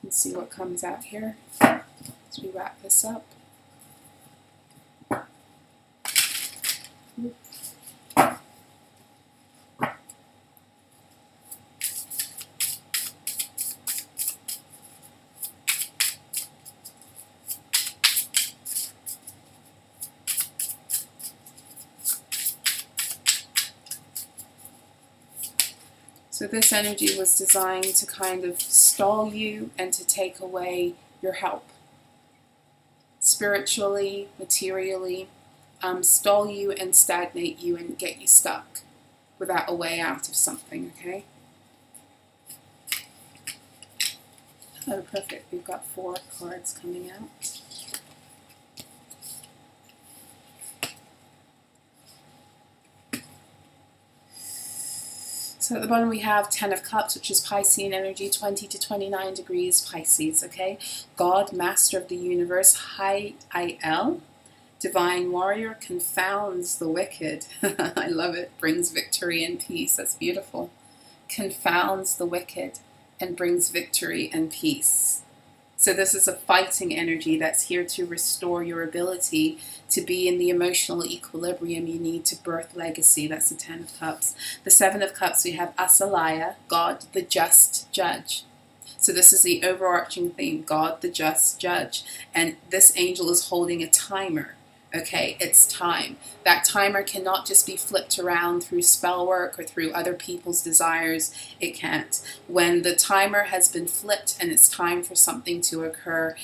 and see what comes out here as we wrap this up. So this energy was designed to kind of stall you and to take away your help. Spiritually, materially, stall you and stagnate you and get you stuck without a way out of something, okay? Oh, perfect. We've got 4 cards coming out. So at the bottom we have 10 of Cups, which is Piscean energy, 20 to 29 degrees Pisces, okay? God, Master of the Universe, High Il, Divine Warrior, confounds the wicked. I love it. Brings victory and peace. That's beautiful. Confounds the wicked and brings victory and peace. So this is a fighting energy that's here to restore your ability to be in the emotional equilibrium you need to birth legacy. That's the 10 of Cups. The 7 of Cups, we have Solarah, God, the just judge. So this is the overarching theme, God, the just judge. And this angel is holding a timer. Okay, it's time. That timer cannot just be flipped around through spell work or through other people's desires. It can't. When the timer has been flipped and it's time for something to occur,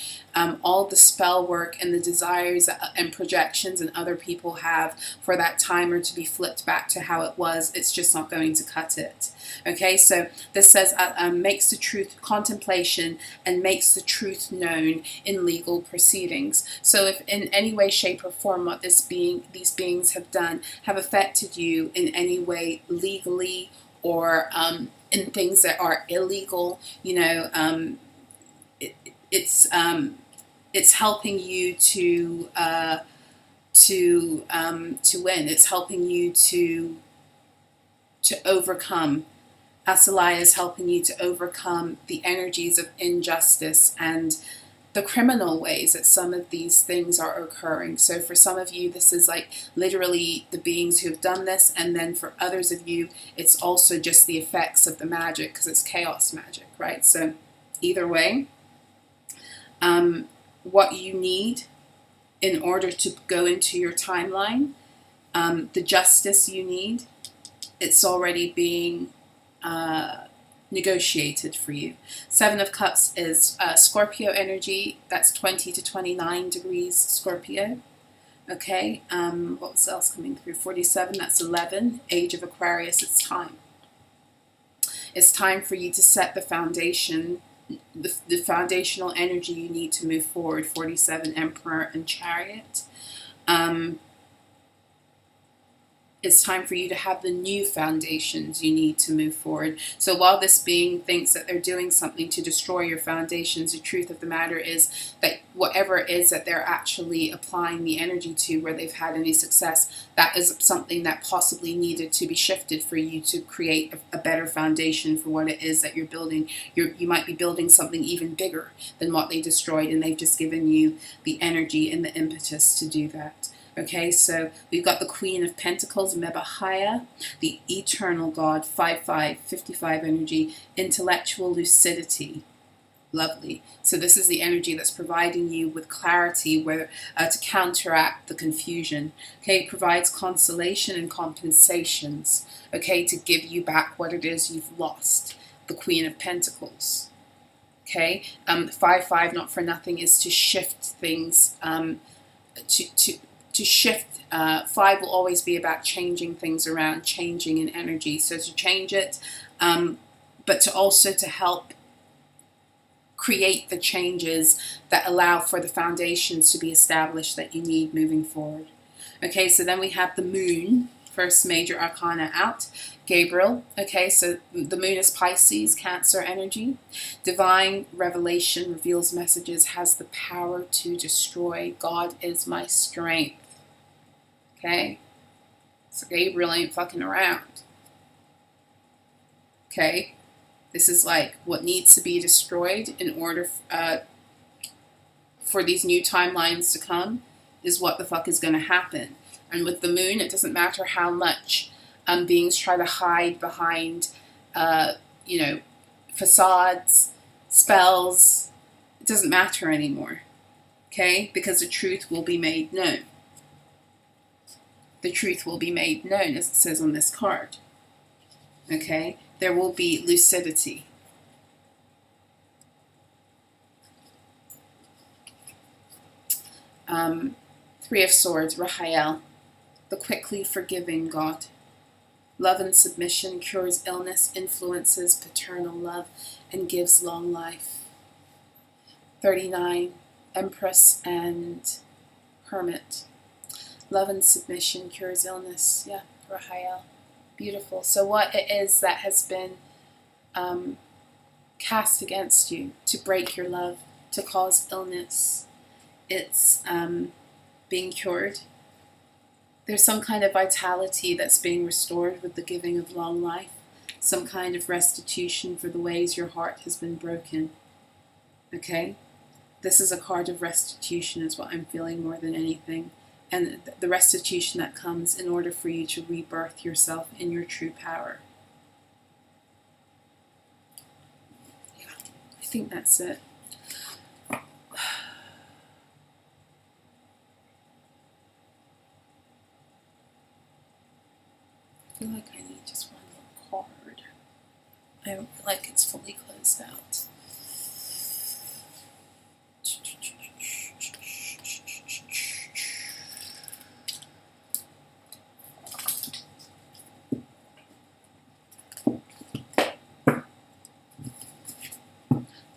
all the spell work and the desires and projections and other people have for that timer to be flipped back to how it was, it's just not going to cut it. Okay, so this says makes the truth contemplation and makes the truth known in legal proceedings. So if in any way, shape, or form what these beings have done have affected you in any way legally or in things that are illegal, you know, it's helping you to win. It's helping you to overcome. Solarah is helping you to overcome the energies of injustice and the criminal ways that some of these things are occurring. So for some of you, this is like literally the beings who have done this, and then for others of you, it's also just the effects of the magic, because it's chaos magic, right? So either way, what you need in order to go into your timeline, the justice you need, it's already being negotiated for you. Seven of Cups is Scorpio energy. That's 20 to 29 degrees Scorpio. Okay, what was else coming through? 47, that's 11. Age of Aquarius, it's time. It's time for you to set the foundation, the foundational energy you need to move forward. 47, Emperor and Chariot. It's time for you to have the new foundations you need to move forward. So while this being thinks that they're doing something to destroy your foundations, the truth of the matter is that whatever it is that they're actually applying the energy to, where they've had any success, that is something that possibly needed to be shifted for you to create a better foundation for what it is that you're building. You might be building something even bigger than what they destroyed, and they've just given you the energy and the impetus to do that. Okay, so we've got the Queen of Pentacles, Mebahaya, the Eternal God, 5-5, 55 energy, intellectual lucidity. Lovely. So this is the energy that's providing you with clarity where to counteract the confusion. Okay, it provides consolation and compensations. Okay, to give you back what it is you've lost. The Queen of Pentacles. Okay, 5-5, not for nothing, is to shift things, to shift. 5 will always be about changing things around, changing in energy. So to change it, but to also to help create the changes that allow for the foundations to be established that you need moving forward. Okay, so then we have the Moon, first major arcana out. Gabriel, okay, so the Moon is Pisces, Cancer energy. Divine revelation reveals messages, has the power to destroy. God is my strength. Okay, so Gabriel ain't fucking around. Okay, this is like what needs to be destroyed in order for these new timelines to come is what the fuck is going to happen. And with the Moon, it doesn't matter how much beings try to hide behind, facades, spells. It doesn't matter anymore. Okay, because the truth will be made known. The truth will be made known, as it says on this card. Okay, there will be lucidity. Three of Swords, Raphael, the quickly forgiving God. Love and submission cures illness, influences paternal love, and gives long life. 39, Empress and Hermit. Love and submission cures illness. Yeah, Raphael. Beautiful. So what it is that has been cast against you to break your love, to cause illness, it's being cured. There's some kind of vitality that's being restored with the giving of long life, some kind of restitution for the ways your heart has been broken. Okay? This is a card of restitution is what I'm feeling more than anything. And the restitution that comes in order for you to rebirth yourself in your true power. Yeah, I think that's it. I feel like I need just one more card. I don't feel like it's fully closed out.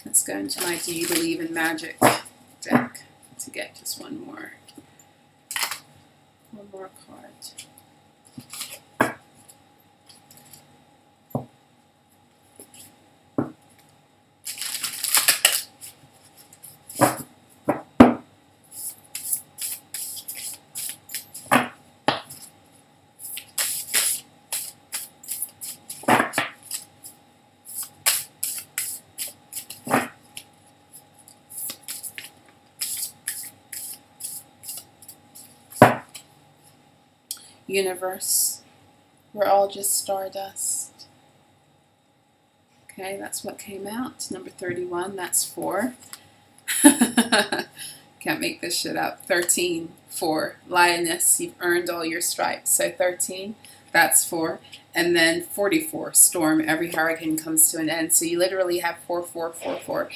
Let's go into my Do You Believe in Magic deck to get just one more card. Universe, we're all just stardust. Okay, that's what came out. Number 31, that's 4. Can't make this shit up. 13, 4. Lioness, you've earned all your stripes. So 13, That's 4. And then 44, storm, every hurricane comes to an end. So you literally have 4, 4, 4, 4.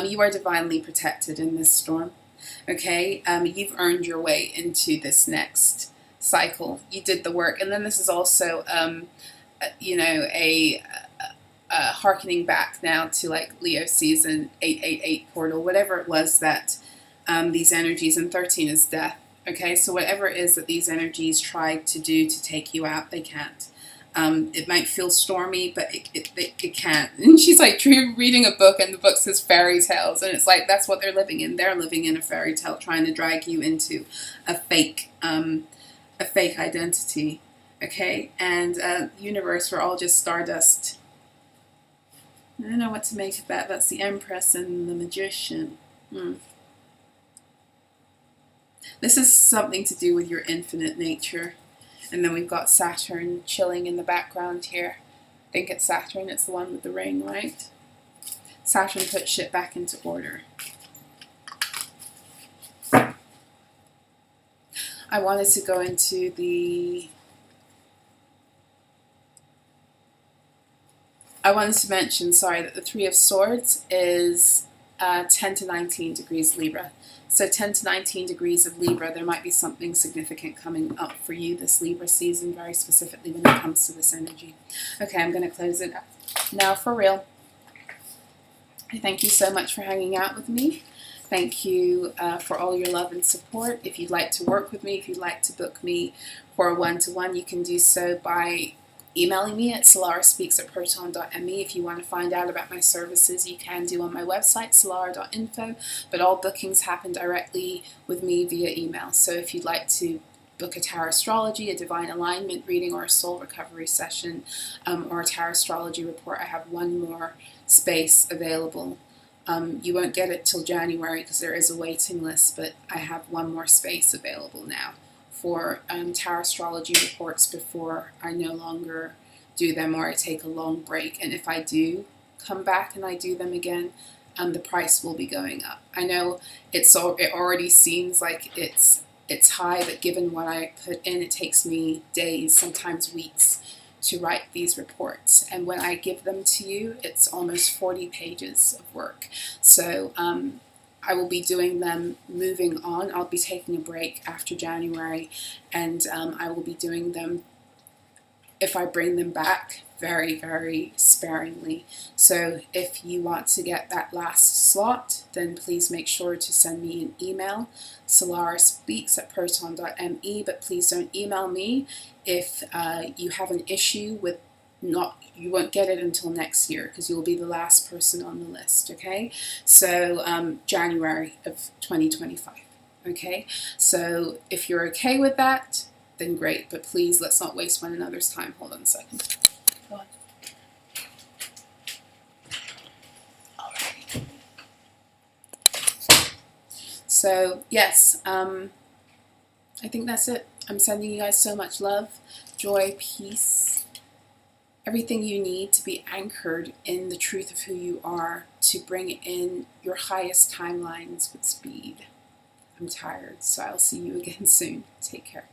You are divinely protected in this storm. Okay, you've earned your way into this next cycle. You did the work. And then this is also, you know, a hearkening back now to like Leo season 888 portal, whatever it was that these energies, and 13 is death. Okay, so whatever it is that these energies tried to do to take you out, they can't. It might feel stormy, but it can't. And she's like reading a book, and the book says fairy tales, and it's like that's what they're living in. They're living in a fairy tale, trying to drag you into a fake identity. Okay, and universe, we're all just stardust. I don't know what to make of that. That's the Empress and the Magician. This is something to do with your infinite nature. And then we've got Saturn chilling in the background here. I think it's Saturn. It's the one with the ring, right? Saturn puts shit back into order. I wanted to go into the... I wanted to mention, sorry, that the Three of Swords is 10 to 19 degrees Libra. So 10 to 19 degrees of Libra, there might be something significant coming up for you this Libra season, very specifically when it comes to this energy. Okay, I'm going to close it up. Now for real, I thank you so much for hanging out with me. Thank you for all your love and support. If you'd like to work with me, if you'd like to book me for a one-to-one, you can do so by emailing me at solarahspeaks@proton.me. If you want to find out about my services, you can do on my website, solarah.info, but all bookings happen directly with me via email. So if you'd like to book a tarot astrology, a divine alignment reading, or a soul recovery session, or a tarot astrology report, I have one more space available. You won't get it till January because there is a waiting list, but I have one more space available now for tarot astrology reports before I no longer do them or I take a long break. And if I do come back and I do them again, the price will be going up. I know it already seems like it's high, but given what I put in, it takes me days, sometimes weeks, to write these reports. And when I give them to you, it's almost 40 pages of work. So I will be doing them moving on. I'll be taking a break after January, and I will be doing them, if I bring them back, very, very sparingly. So if you want to get that last slot, then please make sure to send me an email, solarahspeaks@proton.me, but please don't email me if you have an issue with you won't get it until next year because you'll be the last person on the list, okay? So January of 2025, okay? So if you're okay with that, then great, but please let's not waste one another's time. Hold on a second. Go on. All right. So yes, I think that's it. I'm sending you guys so much love, joy, peace, everything you need to be anchored in the truth of who you are, to bring in your highest timelines with speed. I'm tired, so I'll see you again soon. Take care.